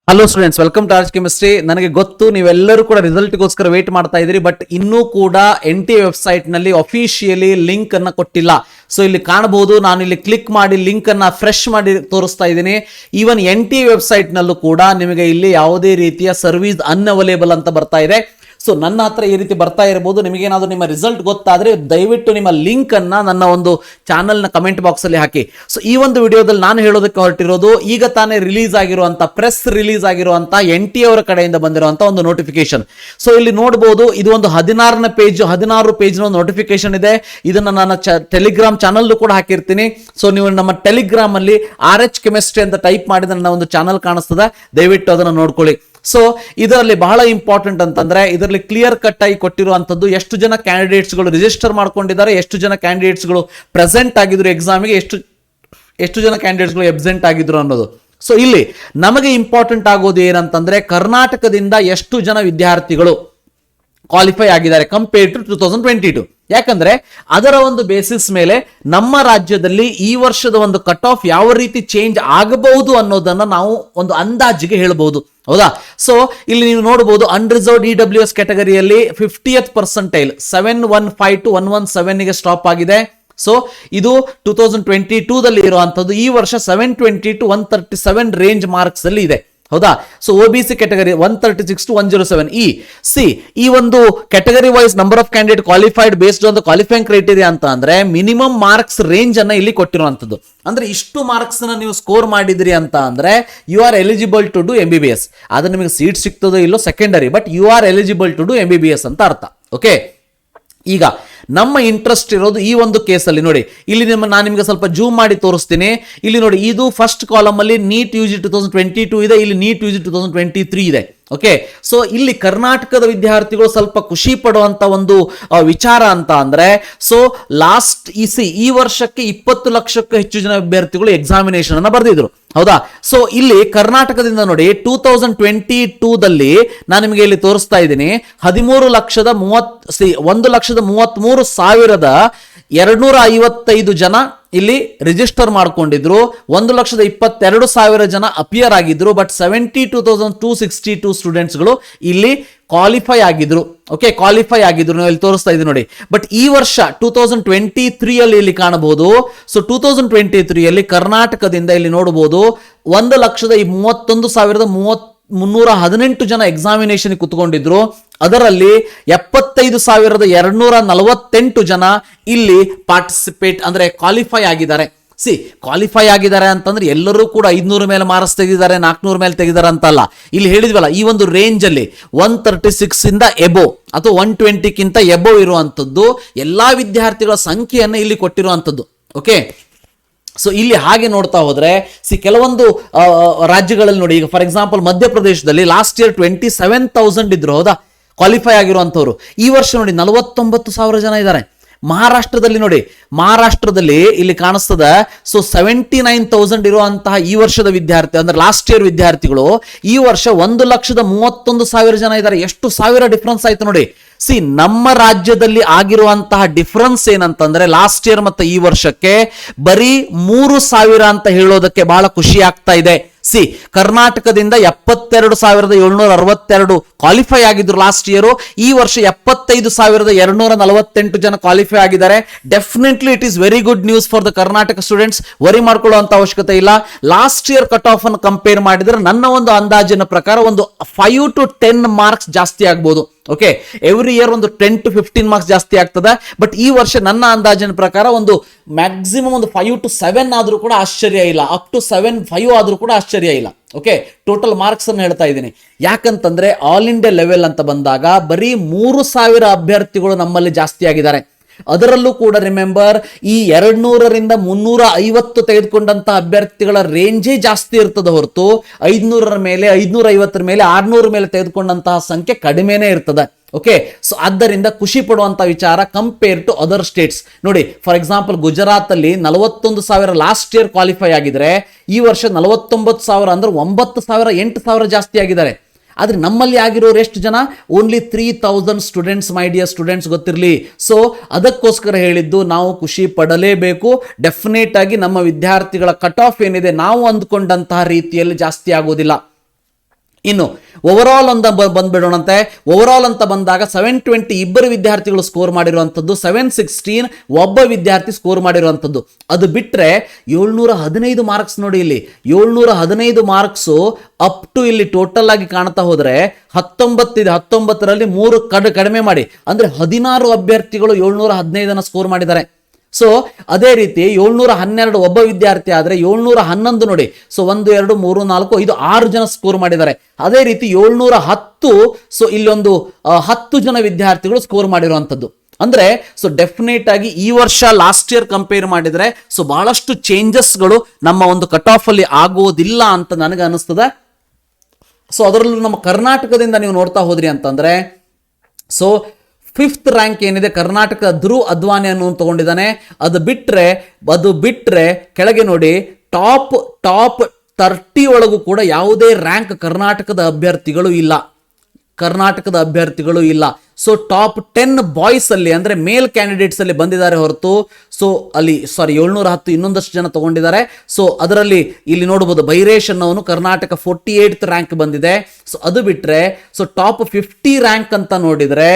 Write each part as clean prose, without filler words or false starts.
Hello students, welcome to arts chemistry. ನನಗೆ ಗೊತ್ತು ನೀವೆಲ್ಲರೂ ಕೂಡ ರಿಸಲ್ಟ್ಗೋಸ್ಕರ ವೇಟ್ ಮಾಡ್ತಾ ಇದ್ದೀರಿ, ಬಟ್ ಇನ್ನೂ ಕೂಡ NTA ವೆಬ್ಸೈಟ್ ನಲ್ಲಿ ಅಫಿಷಿಯಲಿ ಲಿಂಕ್ ಅನ್ನ ಕೊಟ್ಟಿಲ್ಲ. ಸೊ ಇಲ್ಲಿ ಕಾಣಬಹುದು, ನಾನು ಇಲ್ಲಿ ಕ್ಲಿಕ್ ಮಾಡಿ ಲಿಂಕ್ ಅನ್ನ ಫ್ರೆಶ್ ಮಾಡಿ ತೋರಿಸ್ತಾ ಇದ್ದೀನಿ. ಈವನ್ NTA ವೆಬ್ಸೈಟ್ ನಲ್ಲೂ ಕೂಡ ನಿಮಗೆ ಇಲ್ಲಿ ಯಾವುದೇ ರೀತಿಯ ಸರ್ವಿಸ್ ಅನ್ಅವೈಲೇಬಲ್ ಅಂತ ಬರ್ತಾ ಇದೆ. ಸೊ ನನ್ನ ಹತ್ರ ಈ ರೀತಿ ಬರ್ತಾ ಇರಬಹುದು. ನಿಮಗೇನಾದ್ರೂ ನಿಮ್ಮ ರಿಸಲ್ಟ್ ಗೊತ್ತಾದ್ರೆ ದಯವಿಟ್ಟು ನಿಮ್ಮ ಲಿಂಕ್ ಅನ್ನ ನನ್ನ ಒಂದು ಚಾನಲ್ನ ಕಮೆಂಟ್ ಬಾಕ್ಸ್ ಅಲ್ಲಿ ಹಾಕಿ. ಸೊ ಈ ಒಂದು ವಿಡಿಯೋದಲ್ಲಿ ನಾನು ಹೇಳೋದಕ್ಕೆ ಹೊರಟಿರೋದು, ಈಗ ತಾನೇ ರಿಲೀಸ್ ಆಗಿರುವಂತ ಪ್ರೆಸ್ ರಿಲೀಸ್ ಆಗಿರುವಂತ NTA ಅವರ ಕಡೆಯಿಂದ ಬಂದಿರುವಂತ ಒಂದು ನೋಟಿಫಿಕೇಶನ್. ಸೊ ಇಲ್ಲಿ ನೋಡಬಹುದು, ಇದು ಒಂದು 16 ಪೇಜ್ ನೋಟಿಫಿಕೇಶನ್ ಇದೆ. ಇದನ್ನ ನನ್ನ ಟೆಲಿಗ್ರಾಮ್ ಚಾನಲ್ ಕೂಡ ಹಾಕಿರ್ತೀನಿ. ಸೊ ನೀವು ನಮ್ಮ ಟೆಲಿಗ್ರಾಮ್ ಅಲ್ಲಿ RH ಕೆಮಿಸ್ಟ್ರಿ ಅಂತ ಟೈಪ್ ಮಾಡಿದ ನನ್ನ ಒಂದು ಚಾನಲ್ ಕಾಣಿಸ್ತದೆ, ದಯವಿಟ್ಟು ಅದನ್ನ ನೋಡ್ಕೊಳ್ಳಿ. ಸೊ ಇದರಲ್ಲಿ ಬಹಳ ಇಂಪಾರ್ಟೆಂಟ್ ಅಂತಂದ್ರೆ, ಇದರಲ್ಲಿ ಕ್ಲಿಯರ್ ಕಟ್ ಆಗಿ ಕೊಟ್ಟಿರುವಂತದ್ದು ಎಷ್ಟು ಜನ ಕ್ಯಾಂಡಿಡೇಟ್ಸ್ ಗಳು ರಿಜಿಸ್ಟರ್ ಮಾಡ್ಕೊಂಡಿದ್ದಾರೆ, ಎಷ್ಟು ಜನ ಕ್ಯಾಂಡಿಡೇಟ್ಸ್ ಗಳು ಪ್ರೆಸೆಂಟ್ ಆಗಿದ್ರು ಎಕ್ಸಾಮಿಗೆ, ಎಷ್ಟು ಜನ ಕ್ಯಾಂಡಿಡೇಟ್ಸ್ ಗಳು ಎಬ್ಸೆಂಟ್ ಆಗಿದ್ರು ಅನ್ನೋದು. ಸೊ ಇಲ್ಲಿ ನಮಗೆ ಇಂಪಾರ್ಟೆಂಟ್ ಆಗೋದು ಏನಂತಂದ್ರೆ, ಕರ್ನಾಟಕದಿಂದ ಎಷ್ಟು ಜನ ವಿದ್ಯಾರ್ಥಿಗಳು ಕ್ವಾಲಿಫೈ ಆಗಿದ್ದಾರೆ ಕಂಪೇರ್ ಟು 2022. ಯಾಕಂದ್ರೆ ಅದರ ಒಂದು ಬೇಸಿಸ್ ಮೇಲೆ ನಮ್ಮ ರಾಜ್ಯದಲ್ಲಿ ಈ ವರ್ಷದ ಒಂದು ಕಟ್ ಆಫ್ ಯಾವ ರೀತಿ ಚೇಂಜ್ ಆಗಬಹುದು ಅನ್ನೋದನ್ನ ನಾವು ಒಂದು ಅಂದಾಜಿಗೆ ಹೇಳಬಹುದು. ಹೌದಾ? ಸೊ ಇಲ್ಲಿ ನೀವು ನೋಡಬಹುದು, unreserved EWS ಕ್ಯಾಟಗರಿಯಲ್ಲಿ 50th percentile 715 to 117 ಗೆ ಸ್ಟಾಪ್ ಆಗಿದೆ. ಸೊ ಇದು 2022 ದಲ್ಲಿ ಇರುವಂತದ್ದು. ಈ ವರ್ಷ 720 to 137 ರೇಂಜ್ ಮಾರ್ಕ್ಸ್ ಅಲ್ಲಿ ಇದೆ. ಹೌದಾ? So OBC category 136 to 107. ಈ ಒಂದು category wise number of candidate qualified based on the qualifying criteria ಅಂತ ಅಂದ್ರೆ ಮಿನಿಮಮ್ ಮಾರ್ಕ್ಸ್ ರೇಂಜ್ ಅನ್ನ ಇಲ್ಲಿ ಕೊಟ್ಟಿರುವಂತದ್ದು. ಅಂದ್ರೆ ಇಷ್ಟು ಮಾರ್ಕ್ಸ್ ನ ನೀವು ಸ್ಕೋರ್ ಮಾಡಿದ್ರಿ ಅಂತ ಅಂದ್ರೆ you are eligible to do MBBS. ಅದು ನಿಮಗೆ ಸೀಟ್ ಸಿಗ್ತದೋ ಇಲ್ಲೋ secondary, but you are eligible to do MBBS ಅಂತ ಅರ್ಥ. ಓಕೆ, ಈಗ ನಮ್ಮ ಇಂಟ್ರೆಸ್ಟ್ ಇರೋದು ಈ ಒಂದು ಕೇಸಲ್ಲಿ ನೋಡಿ, ಇಲ್ಲಿ ನಾನು ನಿಮಗೆ ಸ್ವಲ್ಪ ಜೂಮ್ ಮಾಡಿ ತೋರಿಸ್ತೀನಿ. ಇಲ್ಲಿ ನೋಡಿ, ಇದು ಫಸ್ಟ್ ಕಾಲಮ್ ಅಲ್ಲಿ ನೀಟ್ UG 2022 ಇದೆ, ಇಲ್ಲಿ ನೀಟ್ UG 2023 ಇದೆ. ಓಕೆ, ಸೊ ಇಲ್ಲಿ ಕರ್ನಾಟಕದ ವಿದ್ಯಾರ್ಥಿಗಳು ಸ್ವಲ್ಪ ಖುಷಿ ಪಡುವಂತ ಒಂದು ವಿಚಾರ ಅಂತ ಅಂದ್ರೆ, ಸೊ ಲಾಸ್ಟ್ ಈ ವರ್ಷಕ್ಕೆ 20 ಲಕ್ಷಕ್ಕೂ ಹೆಚ್ಚು ಜನ ವಿದ್ಯಾರ್ಥಿಗಳು ಎಕ್ಸಾಮಿನೇಷನ್ ಅನ್ನ ಬರೆದಿದ್ರು. ಹೌದಾ? ಸೊ ಇಲ್ಲಿ ಕರ್ನಾಟಕದಿಂದ ನೋಡಿ 2022 ದಲ್ಲಿ ನಾನು ನಿಮಗೆ ಇಲ್ಲಿ ತೋರಿಸ್ತಾ ಇದ್ದೀನಿ, 1,33,255 ಜನ ಇಲ್ಲಿ ರಿಜಿಸ್ಟರ್ ಮಾಡ್ಕೊಂಡಿದ್ರು. 1,22,000 ಜನ ಅಪಿಯರ್ ಆಗಿದ್ರು. ಬಟ್ 72,262 ಸ್ಟೂಡೆಂಟ್ಸ್ ಗಳು ಇಲ್ಲಿ ಕ್ವಾಲಿಫೈ ಆಗಿದ್ರು. ಓಕೆ, ಕ್ವಾಲಿಫೈ ಆಗಿದ್ರು, ನಾವು ಇಲ್ಲಿ ತೋರಿಸ್ತಾ ಇದ್ದೀವಿ ನೋಡಿ. ಬಟ್ ಈ ವರ್ಷ 2023 ಅಲ್ಲಿ ಇಲ್ಲಿ ಕಾಣಬಹುದು. ಸೊ 2023 ಅಲ್ಲಿ ಕರ್ನಾಟಕದಿಂದ ಇಲ್ಲಿ ನೋಡಬಹುದು 1,31,318 ಜನ ಎಕ್ಸಾಮಿನೇಷನ್ ಕುತ್ಕೊಂಡಿದ್ರು. ಅದರಲ್ಲಿ 75,248 ಜನ ಇಲ್ಲಿ ಪಾರ್ಟಿಸಿಪೇಟ್ ಅಂದ್ರೆ ಕ್ವಾಲಿಫೈ ಆಗಿದ್ದಾರೆ. ಕ್ವಾಲಿಫೈ ಆಗಿದ್ದಾರೆ ಅಂತಂದ್ರೆ ಎಲ್ಲರೂ ಕೂಡ 500 ಮೇಲೆ ಮಾರ್ಕ್ಸ್ ತೆಗೆದಿದ್ದಾರೆ, 400 ಮೇಲೆ ತೆಗೆದಿದ್ದಾರೆ ಅಂತಲ್ಲ. ಇಲ್ಲಿ ಹೇಳಿದ್ವಲ್ಲ, ಈ ಒಂದು ರೇಂಜ್ ಅಲ್ಲಿ 136 ಇಂದ ಎಬೋ ಅಥವಾ 120ಕ್ಕಿಂತ ಎಬೋ ಇರುವಂತದ್ದು ಎಲ್ಲಾ ವಿದ್ಯಾರ್ಥಿಗಳ ಸಂಖ್ಯೆಯನ್ನು ಇಲ್ಲಿ ಕೊಟ್ಟಿರುವಂತದ್ದು. ಓಕೆ, ಸೊ ಇಲ್ಲಿ ಹಾಗೆ ನೋಡ್ತಾ ಹೋದ್ರೆ ಕೆಲವೊಂದು ರಾಜ್ಯಗಳಲ್ಲಿ ನೋಡಿ, ಈಗ ಫಾರ್ ಎಕ್ಸಾಂಪಲ್ ಮಧ್ಯಪ್ರದೇಶದಲ್ಲಿ ಲಾಸ್ಟ್ ಇಯರ್ 27,000 ಇದ್ರು. ಹೌದಾ? ಕ್ವಾಲಿಫೈ ಆಗಿರುವಂತವ್ರು. ಈ ವರ್ಷ ನೋಡಿ 49,000 ಜನ ಇದ್ದಾರೆ. ಮಹಾರಾಷ್ಟ್ರದಲ್ಲಿ ನೋಡಿ, ಮಹಾರಾಷ್ಟ್ರದಲ್ಲಿ ಇಲ್ಲಿ ಕಾಣಿಸ್ತದ. ಸೊ 79,000 ಇರುವಂತಹ ಈ ವರ್ಷದ ವಿದ್ಯಾರ್ಥಿ ಅಂದ್ರೆ ಲಾಸ್ಟ್ ಇಯರ್ ವಿದ್ಯಾರ್ಥಿಗಳು ಈ ವರ್ಷ 1,31,000 ಜನ ಇದ್ದಾರೆ. ಎಷ್ಟು ಸಾವಿರ ಡಿಫ್ರೆನ್ಸ್ ಆಯ್ತು ನೋಡಿ. ನಮ್ಮ ರಾಜ್ಯದಲ್ಲಿ ಆಗಿರುವಂತಹ ಡಿಫರೆನ್ಸ್ ಏನಂತಂದ್ರೆ, ಲಾಸ್ಟ್ ಇಯರ್ ಮತ್ತೆ ಈ ವರ್ಷಕ್ಕೆ ಬರೀ 3,000 ಅಂತ ಹೇಳೋದಕ್ಕೆ ಬಹಳ ಖುಷಿ ಆಗ್ತಾ ಇದೆ. ಕರ್ನಾಟಕದಿಂದ 72,762 ಕ್ವಾಲಿಫೈ ಆಗಿದ್ರು ಲಾಸ್ಟ್ ಇಯರ್. ಈ ವರ್ಷ 75,248 ಜನ ಕ್ವಾಲಿಫೈ ಆಗಿದ್ದಾರೆ. Definitely it is very good news for the Karnataka students. Worry ಮಾಡ್ಕೊಳ್ಳುವಂತ ಅವಶ್ಯಕತೆ ಇಲ್ಲ. ಲಾಸ್ಟ್ ಇಯರ್ ಕಟ್ ಆಫ್ ಅನ್ನು ಕಂಪೇರ್ ಮಾಡಿದ್ರೆ ನನ್ನ ಒಂದು ಅಂದಾಜಿನ ಪ್ರಕಾರ ಒಂದು 5 to 10 ಮಾರ್ಕ್ಸ್ ಜಾಸ್ತಿ ಆಗ್ಬಹುದು. ಓಕೆ, ಎವ್ರಿ ಇಯರ್ ಒಂದು 10 to 15 ಮಾರ್ಕ್ಸ್ ಜಾಸ್ತಿ ಆಗ್ತದೆ. ಬಟ್ ಈ ವರ್ಷ ನನ್ನ ಅಂದಾಜಿನ ಪ್ರಕಾರ ಒಂದು ಮ್ಯಾಕ್ಸಿಮಮ್ ಒಂದು 5 to 7 ಆದ್ರೂ ಕೂಡ ಆಶ್ಚರ್ಯ ಇಲ್ಲ. ಅಪ್ ಟು 7-5 ಆದ್ರೂ ಕೂಡ ಆಶ್ಚರ್ಯ ಇಲ್ಲ. ಓಕೆ, ಟೋಟಲ್ ಮಾರ್ಕ್ಸ್ ಅನ್ನು ಹೇಳ್ತಾ ಇದ್ದೀನಿ. ಯಾಕಂತಂದ್ರೆ ಆಲ್ ಇಂಡಿಯಾ ಲೆವೆಲ್ ಅಂತ ಬಂದಾಗ ಬರೀ 3,000 ಅಭ್ಯರ್ಥಿಗಳು ನಮ್ಮಲ್ಲಿ ಜಾಸ್ತಿ ಆಗಿದ್ದಾರೆ. ಅದರಲ್ಲೂ ಕೂಡ ರಿಮೆಂಬರ್, ಈ 200ರಿಂದ 350 ತೆಗೆದುಕೊಂಡಂತ ಅಭ್ಯರ್ಥಿಗಳ ರೇಂಜೇ ಜಾಸ್ತಿ ಇರ್ತದೆ ಹೊರತು 500 ಮೇಲೆ 550 ಮೇಲೆ 600 ಮೇಲೆ ತೆಗೆದುಕೊಂಡಂತಹ ಸಂಖ್ಯೆ ಕಡಿಮೆನೇ ಇರ್ತದೆ. ಓಕೆ, ಸೊ ಆದ್ದರಿಂದ ಖುಷಿ ಪಡುವಂತ ವಿಚಾರ ಕಂಪೇರ್ ಟು ಅದರ್ ಸ್ಟೇಟ್ಸ್. ನೋಡಿ, ಫಾರ್ ಎಕ್ಸಾಂಪಲ್ ಗುಜರಾತ್ ಅಲ್ಲಿ 41,000 ಲಾಸ್ಟ್ ಇಯರ್ ಕ್ವಾಲಿಫೈ ಆಗಿದ್ರೆ ಈ ವರ್ಷ 49,000 ಅಂದ್ರೆ 9,000 8,000 ಜಾಸ್ತಿ ಆಗಿದ್ದಾರೆ. ಆದ್ರೆ ನಮ್ಮಲ್ಲಿ ಆಗಿರೋರು ಎಷ್ಟು ಜನ? Only 3,000 students. My dear students, ಗೊತ್ತಿರಲಿ. ಸೊ ಅದಕ್ಕೋಸ್ಕರ ಹೇಳಿದ್ದು, ನಾವು ಖುಷಿ ಪಡಲೇಬೇಕು. ಡೆಫಿನೇಟ್ ಆಗಿ ನಮ್ಮ ವಿದ್ಯಾರ್ಥಿಗಳ ಕಟ್ ಆಫ್ ಏನಿದೆ ನಾವು ಅಂದ್ಕೊಂಡಂತಹ ರೀತಿಯಲ್ಲಿ ಜಾಸ್ತಿ ಆಗೋದಿಲ್ಲ. ಇನ್ನು ಓವರ್ ಆಲ್ ಅಂತ ಬಂದ್ಬಿಡೋಣಂತೆ. ಓವರ್ ಆಲ್ ಅಂತ ಬಂದಾಗ 720 ಇಬ್ಬರು ವಿದ್ಯಾರ್ಥಿಗಳು ಸ್ಕೋರ್ ಮಾಡಿರುವಂಥದ್ದು, 716 ಒಬ್ಬ ವಿದ್ಯಾರ್ಥಿ ಸ್ಕೋರ್ ಮಾಡಿರುವಂಥದ್ದು. ಅದು ಬಿಟ್ರೆ 715 ಮಾರ್ಕ್ಸ್ ನೋಡಿ, ಇಲ್ಲಿ 715 ಮಾರ್ಕ್ಸ್ ಅಪ್ ಟು ಇಲ್ಲಿ ಟೋಟಲ್ ಆಗಿ ಕಾಣ್ತಾ ಹೋದ್ರೆ 19 ಇದೆ. 19ರಲ್ಲಿ 3 ಕಡಿಮೆ ಮಾಡಿ ಅಂದ್ರೆ 16 ಅಭ್ಯರ್ಥಿಗಳು 715 ಸ್ಕೋರ್ ಮಾಡಿದ್ದಾರೆ. ಸೊ ಅದೇ ರೀತಿ 712 ಒಬ್ಬ ವಿದ್ಯಾರ್ಥಿ ಆದ್ರೆ 711 ನೋಡಿ. ಸೊ 1 2 3 4 5 6 ಜನ ಸ್ಕೋರ್ ಮಾಡಿದ್ದಾರೆ. ಅದೇ ರೀತಿ 710 ಸೊ ಇಲ್ಲೊಂದು 10 ಜನ ವಿದ್ಯಾರ್ಥಿಗಳು ಸ್ಕೋರ್ ಮಾಡಿರುವಂತದ್ದು. ಅಂದ್ರೆ ಸೊ ಡೆಫಿನೆಟ್ ಆಗಿ ಈ ವರ್ಷ ಲಾಸ್ಟ್ ಇಯರ್ ಕಂಪೇರ್ ಮಾಡಿದ್ರೆ ಸೊ ಬಹಳಷ್ಟು ಚೇಂಜಸ್ಗಳು ನಮ್ಮ ಒಂದು ಕಟ್ ಆಫ್ ಅಲ್ಲಿ ಆಗೋದಿಲ್ಲ ಅಂತ ನನಗೆ ಅನಿಸ್ತದೆ. ಸೊ ಅದರಲ್ಲೂ ನಮ್ಮ ಕರ್ನಾಟಕದಿಂದ ನೀವು ನೋಡ್ತಾ ಹೋದ್ರಿ ಅಂತಂದ್ರೆ ಸೊ 5th ರ್ಯಾಂಕ್ ಏನಿದೆ ಕರ್ನಾಟಕ ಧ್ರುವ್ ಅದ್ವಾನಿ ಅನ್ನೋ ತಗೊಂಡಿದ್ದಾನೆ. ಅದು ಬಿಟ್ರೆ ಕೆಳಗೆ ನೋಡಿ ಟಾಪ್ 30 ಒಳಗೂ ಕೂಡ ಯಾವುದೇ ರ್ಯಾಂಕ್ ಕರ್ನಾಟಕದ ಅಭ್ಯರ್ಥಿಗಳು ಇಲ್ಲ. ಸೊ ಟಾಪ್ 10 ಬಾಯ್ಸ್ ಅಲ್ಲಿ ಅಂದ್ರೆ ಮೇಲ್ ಕ್ಯಾಂಡಿಡೇಟ್ಸ್ ಅಲ್ಲಿ ಬಂದಿದ್ದಾರೆ ಹೊರತು ಸೊ ಅಲ್ಲಿ 710 ಇನ್ನೊಂದಷ್ಟು ಜನ ತಗೊಂಡಿದ್ದಾರೆ. ಸೊ ಅದರಲ್ಲಿ ಇಲ್ಲಿ ನೋಡಬಹುದು ಬೈರೇಶ್ ಅನ್ನೋನು ಕರ್ನಾಟಕ 48th ರ್ಯಾಂಕ್ ಬಂದಿದೆ. ಸೊ ಅದು ಬಿಟ್ರೆ ಸೊ ಟಾಪ್ 50 ರ್ಯಾಂಕ್ ಅಂತ ನೋಡಿದ್ರೆ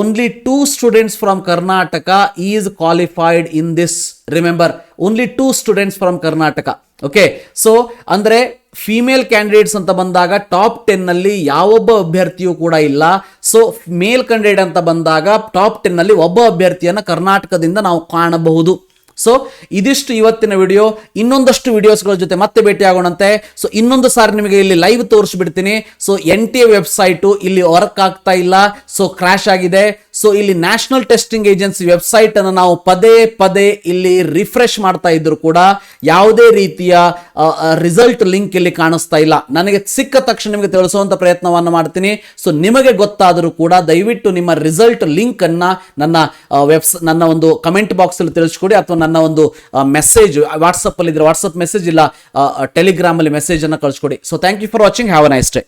only 2 students from Karnataka is qualified in this. Remember, only 2 students from Karnataka. Okay, so ಅಂದ್ರೆ ಫಿಮೇಲ್ ಕ್ಯಾಂಡಿಡೇಟ್ಸ್ ಅಂತ ಬಂದಾಗ ಟಾಪ್ 10 ನಲ್ಲಿ ಯಾವೊಬ್ಬ ಅಭ್ಯರ್ಥಿಯೂ ಕೂಡ ಇಲ್ಲ. ಸೊ ಮೇಲ್ ಕ್ಯಾಂಡಿಡೇಟ್ ಅಂತ ಬಂದಾಗ ಟಾಪ್ 10 ನಲ್ಲಿ ಒಬ್ಬ ಅಭ್ಯರ್ಥಿಯನ್ನ ಕರ್ನಾಟಕದಿಂದ ನಾವು ಕಾಣಬಹುದು. ಸೊ ಇದಿಷ್ಟು ಇವತ್ತಿನ ವಿಡಿಯೋ. ಇನ್ನೊಂದಷ್ಟು ವಿಡಿಯೋಸ್ಗಳ ಜೊತೆ ಮತ್ತೆ ಭೇಟಿ ಆಗೋಣಂತೆ. ಸೊ ಇನ್ನೊಂದು ಸಾರಿ ನಿಮಗೆ ಇಲ್ಲಿ ಲೈವ್ ತೋರಿಸ್ಬಿಡ್ತೀನಿ. ಸೊ NTA ವೆಬ್ಸೈಟು ಇಲ್ಲಿ ವರ್ಕ್ ಆಗ್ತಾ ಇಲ್ಲ, ಸೊ ಕ್ರಾಶ್ ಆಗಿದೆ. ಸೊ ಇಲ್ಲಿ ನ್ಯಾಷನಲ್ ಟೆಸ್ಟಿಂಗ್ ಏಜೆನ್ಸಿ ವೆಬ್ಸೈಟ್ ಅನ್ನು ನಾವು ಪದೇ ಇಲ್ಲಿ ರಿಫ್ರೆಶ್ ಮಾಡ್ತಾ ಇದ್ರು ಕೂಡ ಯಾವುದೇ ರೀತಿಯ ರಿಸಲ್ಟ್ ಲಿಂಕ್ ಇಲ್ಲಿ ಕಾಣಿಸ್ತಾ ಇಲ್ಲ. ನನಗೆ ಸಿಕ್ಕ ತಕ್ಷಣ ನಿಮಗೆ ತಿಳಿಸುವಂತ ಪ್ರಯತ್ನವನ್ನು ಮಾಡ್ತೀನಿ. ಸೊ ನಿಮಗೆ ಗೊತ್ತಾದರೂ ಕೂಡ ದಯವಿಟ್ಟು ನಿಮ್ಮ ರಿಸಲ್ಟ್ ಲಿಂಕ್ ಅನ್ನ ನನ್ನ ಒಂದು ಕಮೆಂಟ್ ಬಾಕ್ಸ್ ಅಲ್ಲಿ ತಿಳಿಸ್ಕೊಡಿ, ಅಥವಾ ನನ್ನ ಒಂದು ಮೆಸೇಜ್ ವಾಟ್ಸ್ಆಪ್ ಅಲ್ಲಿ ಇದ್ರೆ ವಾಟ್ಸ್ಆಪ್ ಮೆಸೇಜ್ ಇಲ್ಲ ಟೆಲಿಗ್ರಾಮ್ ಅಲ್ಲಿ ಮೆಸೇಜ್ ಅನ್ನ ಕಳಿಸ್ಕೊಡಿ. So thank you for watching. Have a nice day.